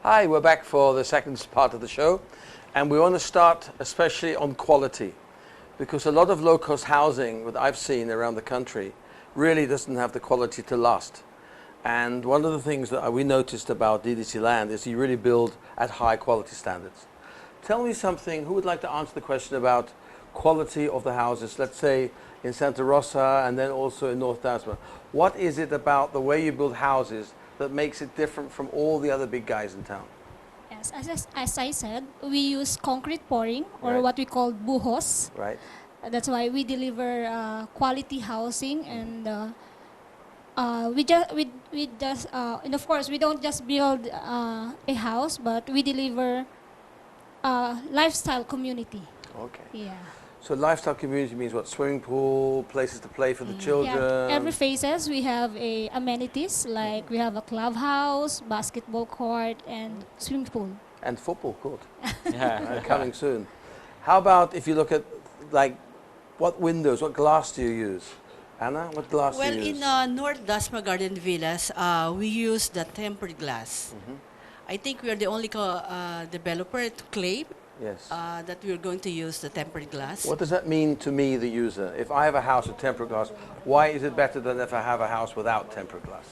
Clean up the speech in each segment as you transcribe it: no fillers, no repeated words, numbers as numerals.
Hi, we're back for the second part of the show, and we want to start especially on quality, because a lot of low-cost housing that I've seen around the country really doesn't have the quality to last. And one of the things that we noticed about DDC Land is you really build at high quality standards. Tell me something, who would like to answer the question about quality of the houses, let's say in Santa Rosa and then also in North Tasman. What is it about the way you build houses that makes it different from all the other big guys in town? Yes, as I said, we use concrete pouring or Right. what we call buhos. Right? That's why we deliver quality housing and and of course we don't just build a house, but we deliver lifestyle community. Okay. Yeah. So lifestyle community means what? Swimming pool, places to play for the Yeah. Every children, phases we have a amenities like we have a clubhouse, basketball court, and swimming pool. and football court Yeah. coming soon. How about if you look at like what windows, what glass do you use? Anna, what glass do Well, you use? in North Dasma Garden Villas, we use the tempered glass. I think we are the only developer to claim Yes. that we are going to use the tempered glass. What does that mean to me, the user? If I have a house with tempered glass, why is it better than if I have a house without tempered glass?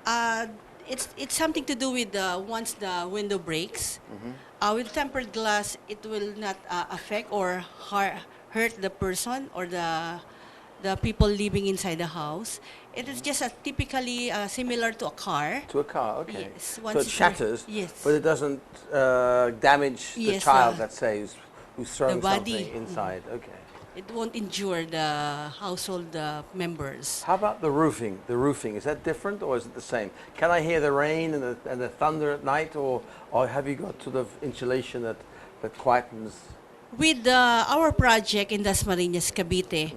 Uh, it's something to do with once the window breaks. With tempered glass, it will not affect or hurt the person or the people living inside the house. It is just typically similar to a car. To a car, okay. Yes, So once it it's shatters, yes. but it doesn't damage the Yes, child, let's say, who's throwing body. something inside. Okay. It won't injure the household members. How about the roofing? The roofing, is that different or is it the same? Can I hear the rain and the thunder at night, or have you got sort of insulation that quietens? With our project in Dasmariñas, Cavite,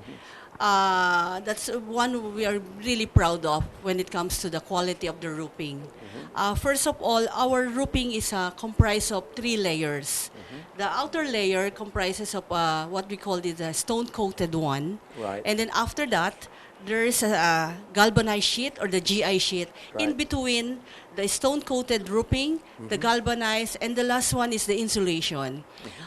that's one we are really proud of when it comes to the quality of the roofing. First of all, our roofing is comprised of 3 layers. The outer layer comprises of what we call the stone-coated one. Right. And then after that, there is a galvanized sheet or the GI sheet. In Right. between, the stone-coated roofing, the galvanized, and the last one is the insulation.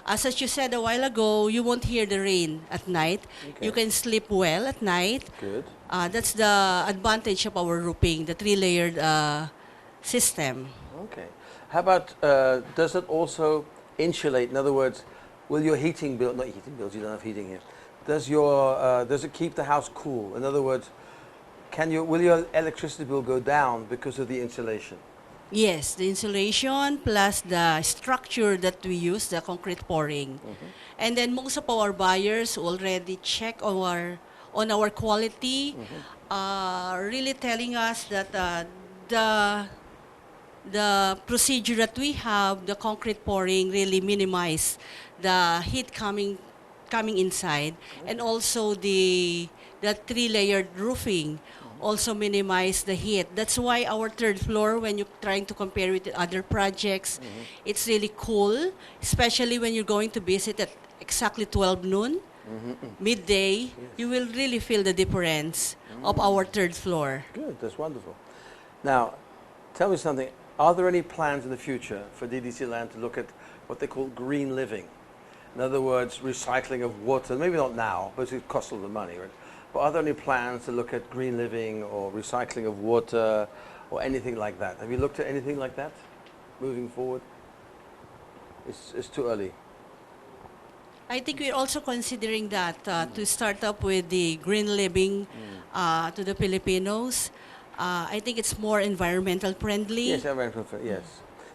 As you said a while ago, you won't hear the rain at night. Okay. You can sleep well at night. Good. That's the advantage of our roofing, the 3-layered system. Okay. How about, does it also insulate? In other words, will your heating bill, not heating bills, you don't have heating here. Does it keep the house cool? In other words, will your electricity bill go down because of the insulation? Yes, the insulation plus the structure that we use, the concrete pouring. And then most of our buyers already check on our quality, really telling us that the procedure that we have, the concrete pouring, really minimize the heat coming inside, and also the 3-layered roofing also minimize the heat. That's why our third floor, when you're trying to compare it with other projects, it's really cool, especially when you're going to visit at exactly 12 noon, midday, you will really feel the difference of our third floor. Good, that's wonderful. Now, tell me something. Are there any plans in the future for DDC Land to look at what they call green living? In other words, recycling of water. Maybe not now, but it costs a lot of money, right? But are there any plans to look at green living or recycling of water or anything like that? Have you looked at anything like that moving forward? It's too early. I think we're also considering that to start up with the green living to the Filipinos. I think it's more environmental friendly. Yes, yes.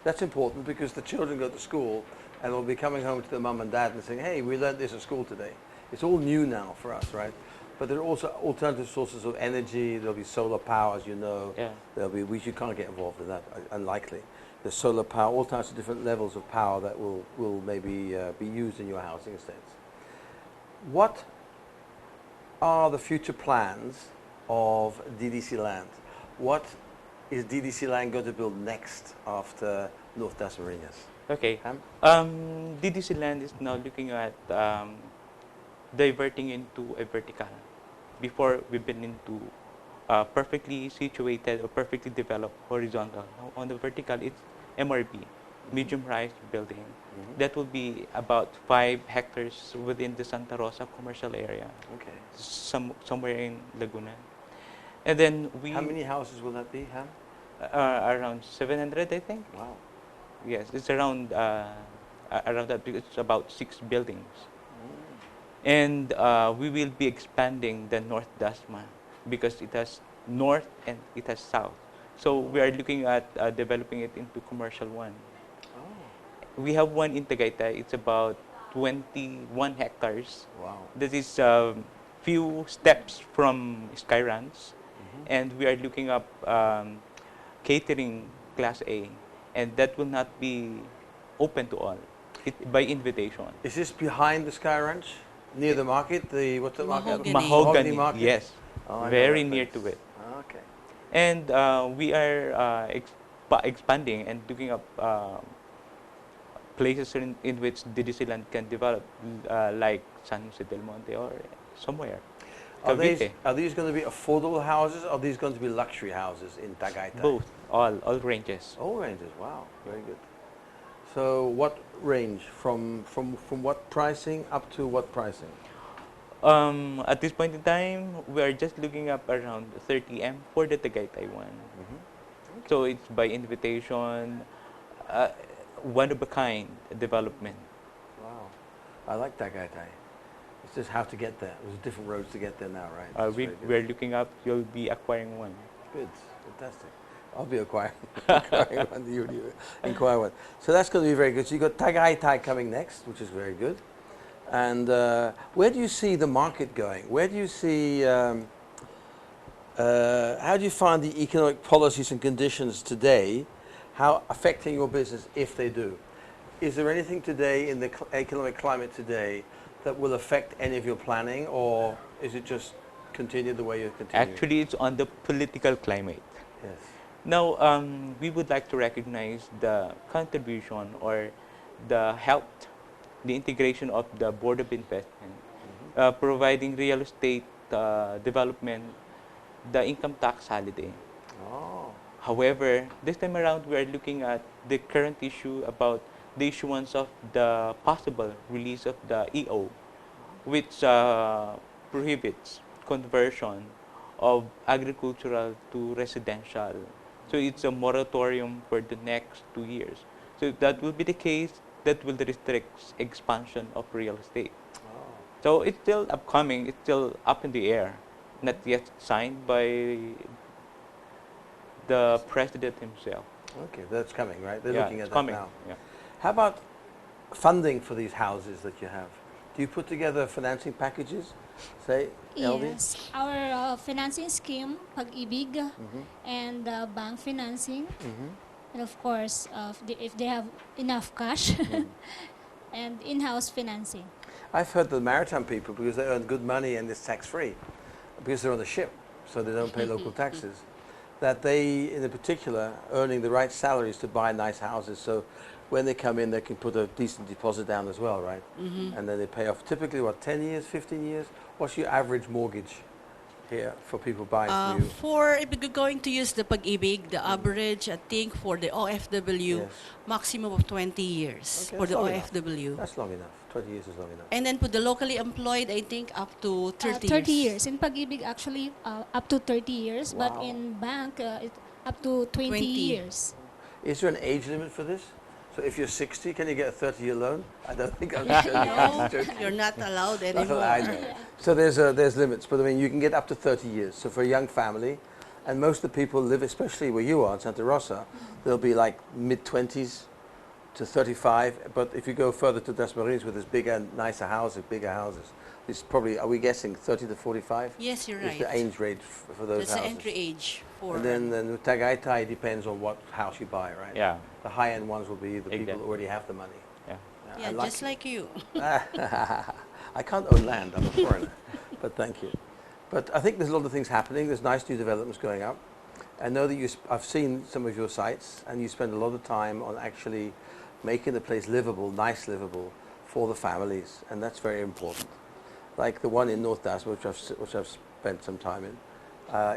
That's important because the children go to school and they'll be coming home to their mum and dad and saying, hey, we learned this at school today. It's all new now for us, right? But there are also alternative sources of energy. There'll be solar power, as you know. Yeah. You can't get involved in that, unlikely. There's solar power, all types of different levels of power that will maybe be used in your housing estates. What are the future plans of DDC Land? What is DDC Land going to build next after North Dasmariñas? Okay. Ham? DDC Land is now looking at diverting into a vertical. Before, we've been into perfectly situated or perfectly developed horizontal. Now, on the vertical, it's MRB. medium-rise building. Mhm. That will be about 5 hectares within the Santa Rosa commercial area, Okay. somewhere in Laguna. And then we How many houses will that be, Ham? around 700, I think. Wow. Yes, it's around around that because it's about 6 buildings. Mm. And we will be expanding the North Dasma because it has north and it has south. So we are looking at developing it into commercial one. Oh. We have one in Tagaytay. It's about 21 hectares. Wow. That is few steps from Skyranch, Mhm. and we are looking up catering class A, and that will not be open to all. It by invitation. Is this behind the Sky Ranch? Near the market? The what's the market? Mahogany. Mahogany, Market? yes, Oh, I know very that near place. to it. Okay. And we are expanding and looking up places in which Didisiland can develop, like San Jose del Monte or somewhere. Cavite. Are these going to be affordable houses? Or are these going to be luxury houses in Tagaytay? Both, all ranges. All ranges. Wow, very good. So what range from what pricing up to what pricing? At this point in time, we are just looking up around 30M for the Tagaytay one. Mm-hmm. So it's by invitation, one of a kind development. Wow, I like Tagaytay. It's just how to get there. There's different roads to get there now, right? That's very good. We're looking up. You'll be acquiring one. Good, fantastic. I'll be acquiring one. You acquire one. So that's going to be very good. So you've got Tagaytay coming next, which is very good. And where do you see the market going? Where do you see, how do you find the economic policies and conditions today, how affecting your business if they do? Is there anything today in the economic climate today that will affect any of your planning, or is it just continue the way you're continuing? Actually, it's on the political climate. Yes. Now, we would like to recognize the contribution or the help, the integration of the Board of Investment, providing real estate development, the income tax holiday. Oh. However, this time around, we are looking at the current issue about the issuance of the possible release of the EO, which prohibits conversion of agricultural to residential. So it's a moratorium for the next 2 years. So if that will be the case, that will restrict expansion of real estate. Oh. So it's still upcoming, it's still up in the air, not yet signed by the president himself. Okay, that's coming, right? They're Yeah, looking at it's that coming. now. Yeah. How about funding for these houses that you have? Do you put together financing packages? Say, LD? Yes, our financing scheme, Pag-ibig, Mhm. and bank financing, Mhm. and of course, if they have enough cash, Mm. and in-house financing. I've heard the maritime people, because they earn good money and it's tax-free, because they're on the ship, so they don't pay local taxes, that they, in particular, earning the right salaries to buy nice houses. So when they come in, they can put a decent deposit down as well, right? And then they pay off typically, what, 10 years, 15 years? What's your average mortgage here for people buying from you? For if you're going to use the Pag-ibig, the average, I think, for the OFW, Yes. maximum of 20 years Okay, for that's the long enough. OFW. That's long enough. 20 years is long enough. And then for the locally employed, I think up to 30 30 years. In Pag-ibig, actually, up to 30 years, but Wow. in bank, it up to 20 20. years. Is there an age limit for this? So if you're 60, can you get a 30-year loan? I don't think I'm No, joking. you're not allowed That's anymore. what I know. So there's limits, but I mean, you can get up to 30 years. So for a young family, and most of the people live, especially where you are in Santa Rosa, they'll be like mid-20s to 35. But if you go further to Dasmariñas with this bigger, nicer houses, bigger houses, it's probably, are we guessing 30 to 45? Yes, you're Is right. the age range for those That's the houses. entry age for. And then Tagaytay depends on what house you buy, right? Yeah. The high-end ones will be the people Exactly. who already have the money. Yeah. yeah, I just like you. I can't own land, I'm a foreigner, but thank you. But I think there's a lot of things happening. There's nice new developments going up. I know that I've seen some of your sites, and you spend a lot of time on actually making the place livable, nice livable for the families, and that's very important. Like the one in North Dasma, which I've spent some time in.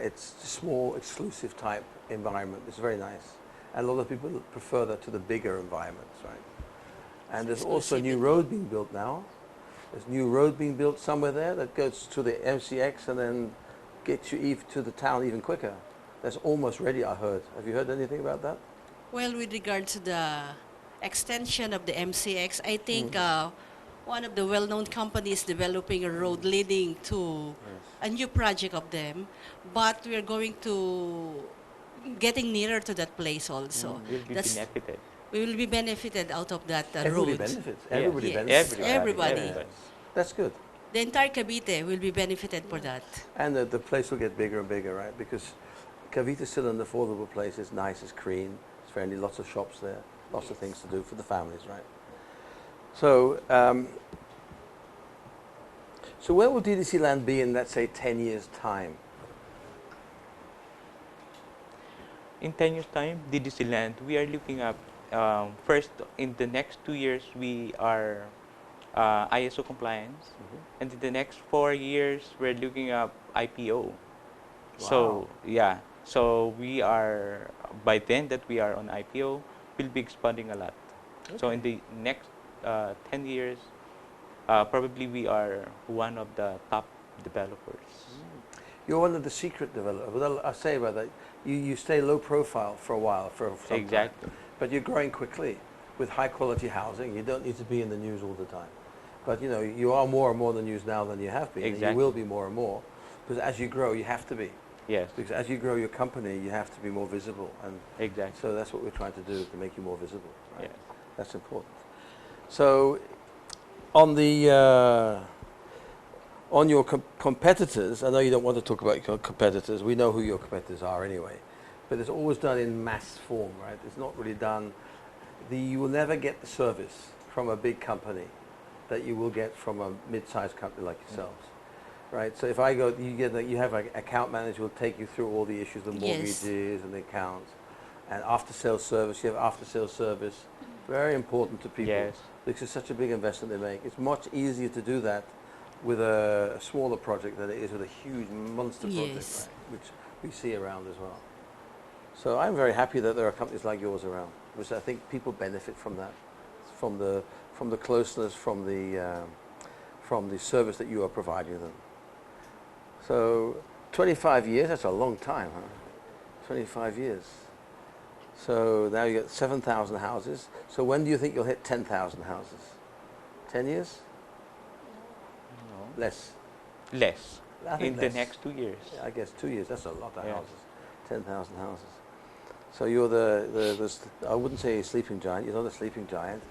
It's a small, exclusive type environment. It's very nice. And a lot of people prefer that to the bigger environments, right? And there's also a new Exclusivity. road being built now. There's a new road being built somewhere there that goes to the MCX and then gets you to the town even quicker. That's almost ready, I heard. Have you heard anything about that? Well, with regard to the extension of the MCX, I think one of the well-known companies developing a road leading to a new project of them, but we are going to getting nearer to that place also. Will be That's- benefited. We will be benefited out of that Everybody road. benefits. Yes. Everybody Yes. benefits. Everybody. Yes. That's good. The entire Cavite will be benefited for that. And the place will get bigger and bigger, right? Because Cavite is still an affordable place. It's nice, it's clean, it's friendly, lots of shops there, lots of things to do for the families, right? So, so where will DDC Land be in, let's say, 10 years' time? In 10 years' time, DDC Land, we are looking up, first, in the next 2 years, we are ISO compliance. And in the next 4 years, we're looking up IPO. So, yeah. So we are, by then that we are on IPO, we'll be expanding a lot. So in the next 10 years, probably we are one of the top developers. You're one of the secret developers. Well, I'll say about that. You stay low profile for a while, for some time. Exactly. But you're growing quickly with high quality housing. You don't need to be in the news all the time. But you know, you are more and more in the news now than you have been. And Exactly. you will be more and more. Because as you grow, you have to be. Yes, Because as you grow your company, you have to be more visible. And exactly. so that's what we're trying to do, to make you more visible. Right? Yes. That's important. So on the on your competitors, I know you don't want to talk about your competitors. We know who your competitors are anyway. But it's always done in mass form, right? It's not really done. You will never get the service from a big company that you will get from a mid-sized company like yourselves. Right, so if I go, you have an account manager who will take you through all the issues, the Yes. mortgages and the accounts, and after-sales service. You have after-sales service, very important to people Yes. because it's such a big investment they make. It's much easier to do that with a smaller project than it is with a huge monster project, Yes. right, which we see around as well. So I'm very happy that there are companies like yours around, because I think people benefit from that, from the closeness, from the service that you are providing them. So 25 years, that's a long time, huh? 25 years. So now you got 7,000 houses. So when do you think you'll hit 10,000 houses? 10 years? No. Less? Less. I think In less. the next 2 years. I guess 2 years, that's a lot of Yes. houses. 10,000 houses. So you're I wouldn't say a sleeping giant, you're not a sleeping giant.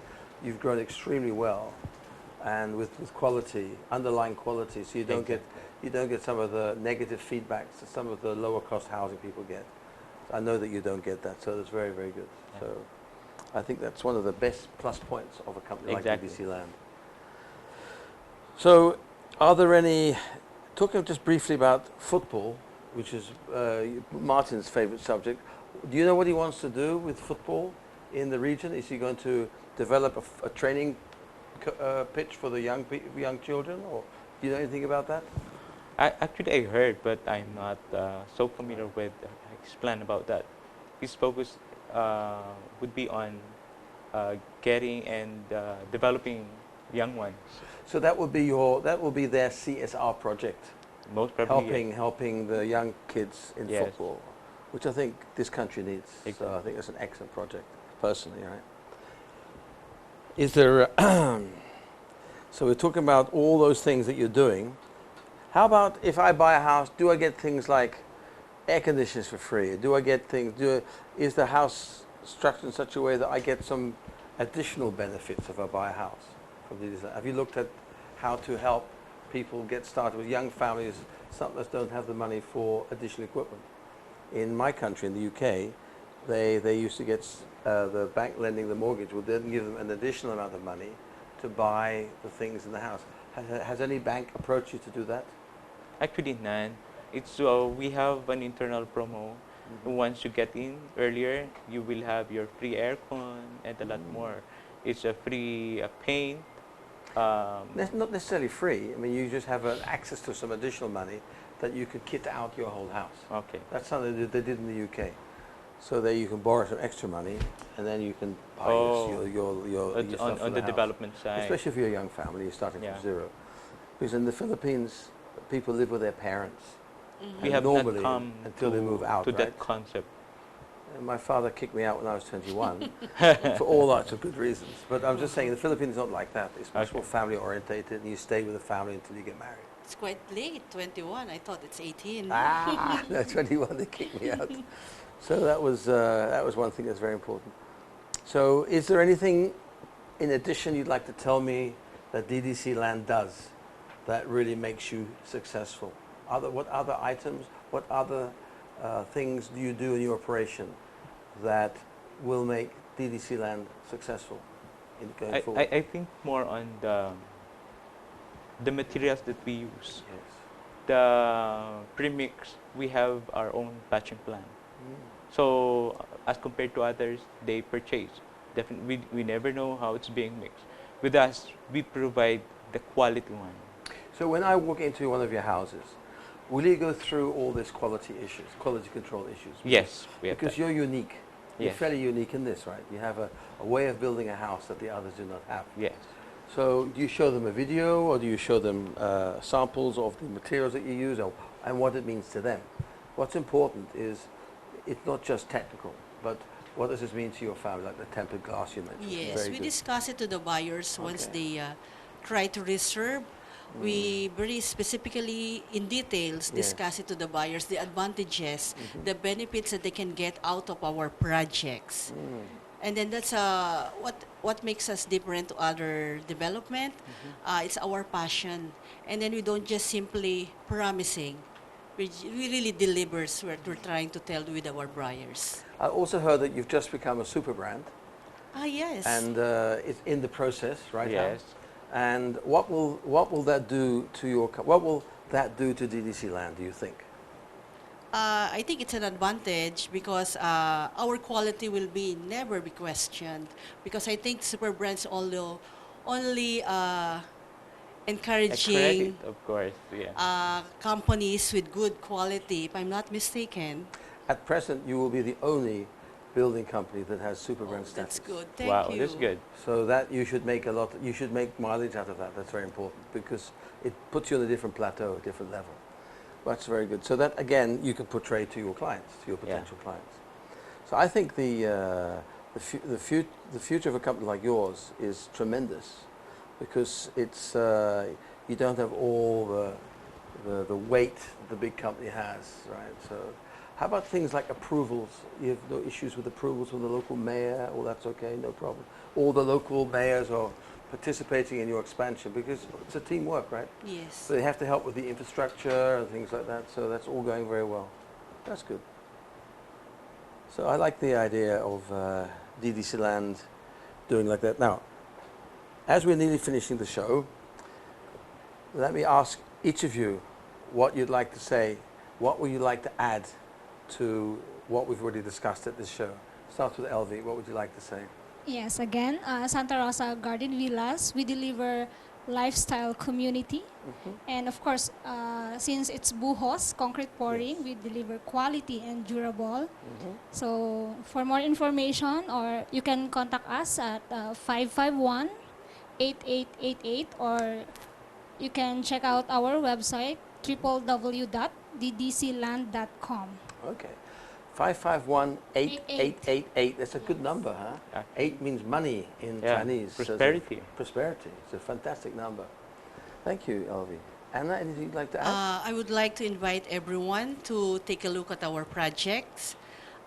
You've grown extremely well and with quality, underlying quality, so you don't get some of the negative feedbacks that some of the lower cost housing people get. I know that you don't get that, so that's very, very good. Yeah. So I think that's one of the best plus points of a company Exactly. like DDC Land. So are there any, talking just briefly about football, which is Martin's favorite subject, do you know what he wants to do with football in the region? Is he going to develop a training pitch for the young children, or do you know anything about that? Actually, I heard, but I'm not so familiar with his plan about that. His focus would be on getting and developing young ones. So that would be their CSR project, Most probably. helping the young kids in Yes. football, which I think this country needs. So Exactly. I think that's an excellent project, personally, right? Is there? So we're talking about all those things that you're doing. How about if I buy a house? Do I get things like air conditioners for free? Do I get things? Is the house structured in such a way that I get some additional benefits if I buy a house from these? Have you looked at how to help people get started with young families, some that don't have the money for additional equipment? In my country, in the UK, they used to get the bank lending the mortgage would then give them an additional amount of money to buy the things in the house. Has any bank approached you to do that? Actually, none. It's we have an internal promo. Once you get in earlier, you will have your free aircon and a lot more. It's a free paint. Not necessarily free. I mean, you just have access to some additional money that you could kit out your whole house. Okay. That's something that they did in the UK. so that you can borrow some extra money, and then you can buy your On, stuff for on the the house. development side. Especially if you're a young family, you're starting Yeah. from zero. Because in the Philippines, people live with their parents. We And have normally, not come until to, they move out, to right? that concept. And my father kicked me out when I was 21 for all lots of good reasons. But I'm just saying, the Philippines is not like that. It's much Okay. more family orientated, and you stay with the family until you get married. It's quite late, 21. I thought it's 18. Ah, no, 21, they kicked me out. So that was one thing that's very important. So is there anything in addition you'd like to tell me that DDC Land does that really makes you successful? What other items, what other things do you do in your operation that will make DDC Land successful in going forward? I think more on the materials that we use. Yes. The premix, we have our own batching plant. So as compared to others, they purchase. Definitely, we never know how it's being mixed. With us, we provide the quality one. So when I walk into one of your houses, will you go through all these quality issues, quality control issues? Yes, we have Because that. you're unique. You're Yes. fairly unique in this, right? You have a way of building a house that the others do not have. Yes. So do you show them a video, or do you show them samples of the materials that you use, and what it means to them? What's important is it's not just technical, but what does this mean to your family, like the tempered glass you mentioned? Yes, Very we good. discuss it to the buyers once Okay. they try to reserve. We very specifically, in details, Yes. discuss it to the buyers, the advantages, the benefits that they can get out of our projects. And then that's what makes us different to other development. It's our passion. And then we don't just simply promising. We really delivers what we're trying to tell with our buyers. I also heard that you've just become a super brand, Ah, yes. and it's in the process right Yes. now. And what will that do to what will that do to DDC Land, do you think? I think it's an advantage because our quality will be never be questioned. Because I think super brands only encouraging Credit, of course. Yeah. companies with good quality. If I'm not mistaken, At present, you will be the only building company that has super brand status. that's good. Thank Wow, you. that's good. So that you should make you should make mileage out of that. That's very important because it puts you on a different plateau, a different level. That's very good. So that again, you can portray to your clients, to your Yeah. potential clients. So I think the future of a company like yours is tremendous because it's you don't have all the weight the big company has, right? So. How about things like approvals? You have no issues with approvals from the local mayor? All that's okay, no problem. All the local mayors are participating in your expansion because it's a teamwork, right? Yes. So they have to help with the infrastructure and things like that. So that's all going very well. That's good. So I like the idea of DDC Land doing like that. Now, as we're nearly finishing the show, let me ask each of you what you'd like to say. What would you like to add to what we've already discussed at this show? Starts with LV. What would you like to say? Yes, again, Santa Rosa Garden Villas, we deliver lifestyle community. And of course, since it's Buhos, concrete pouring, Yes. we deliver quality and durable. So for more information, or you can contact us at 551-8888, or you can check out our website, www.ddcland.com. Okay. 551-8888. That's a good number, huh? Yeah. 8 means money in Yeah, Chinese. So it's a- prosperity. prosperity. It's a fantastic number. Thank you, LV. Anna, anything you'd like to add? I would like to invite everyone to take a look at our projects,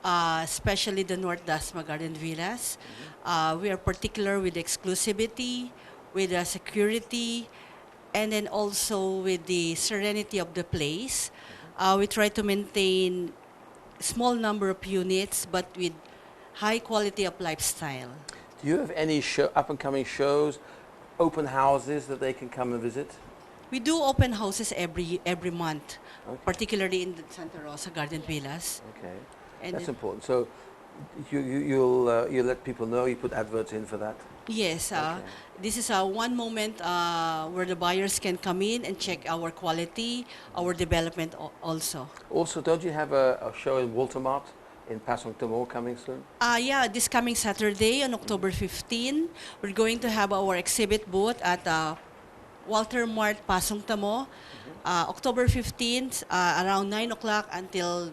especially the North Dasma Garden Villas. We are particular with exclusivity, with the security, and then also with the serenity of the place. We try to maintain small number of units, but with high quality of lifestyle. Do you have any up-and-coming shows, open houses that they can come and visit? We do open houses every month, Okay. particularly in the Santa Rosa Garden Villas. Okay. And That's then- important. So you'll let people know, you put adverts in for that? Yes, Okay. this is one moment where the buyers can come in and check our quality, our development also. Also, don't you have a show in Walter Mart in Pasong Timor coming soon? Yeah, this coming Saturday on October 15, we're going to have our exhibit booth at Walter Mart, Pasong Tamo, October 15th, around 9 o'clock until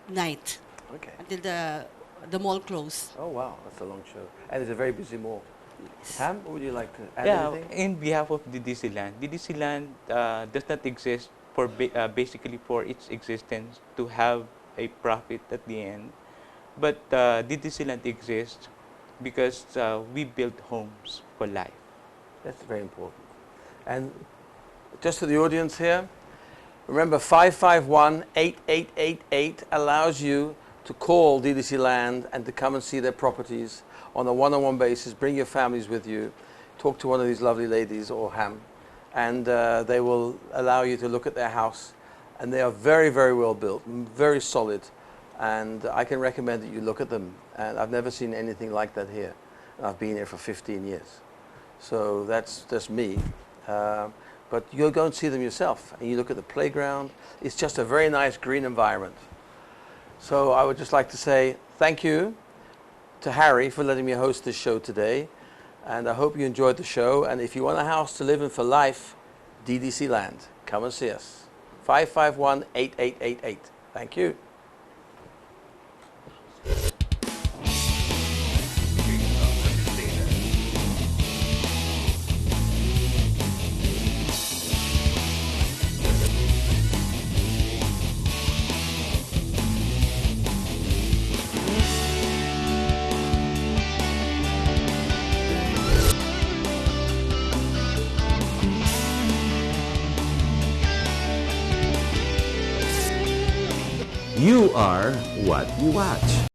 night, Okay. until the mall close. Oh wow, that's a long show. And it's a very busy mall. Ham, would you like to add Yeah, anything? in behalf of the Disneyland, the Disneyland does not exist for basically for its existence to have a profit at the end, but the Disneyland exists because we build homes for life. That's very important. And just for the audience here, remember 551-8888 allows you to call DDC Land and to come and see their properties on a one-on-one basis. Bring your families with you. Talk to one of these lovely ladies or Ham, and they will allow you to look at their house. And they are very, very well built, very solid. And I can recommend that you look at them. And I've never seen anything like that here. And I've been here for 15 years. So that's just me. But you'll go and see them yourself. And you look at the playground. It's just a very nice green environment. So I would just like to say thank you to Harry for letting me host this show today. And I hope you enjoyed the show. And if you want a house to live in for life, DDC Land, come and see us. 551-8888. Thank you. You are what you watch.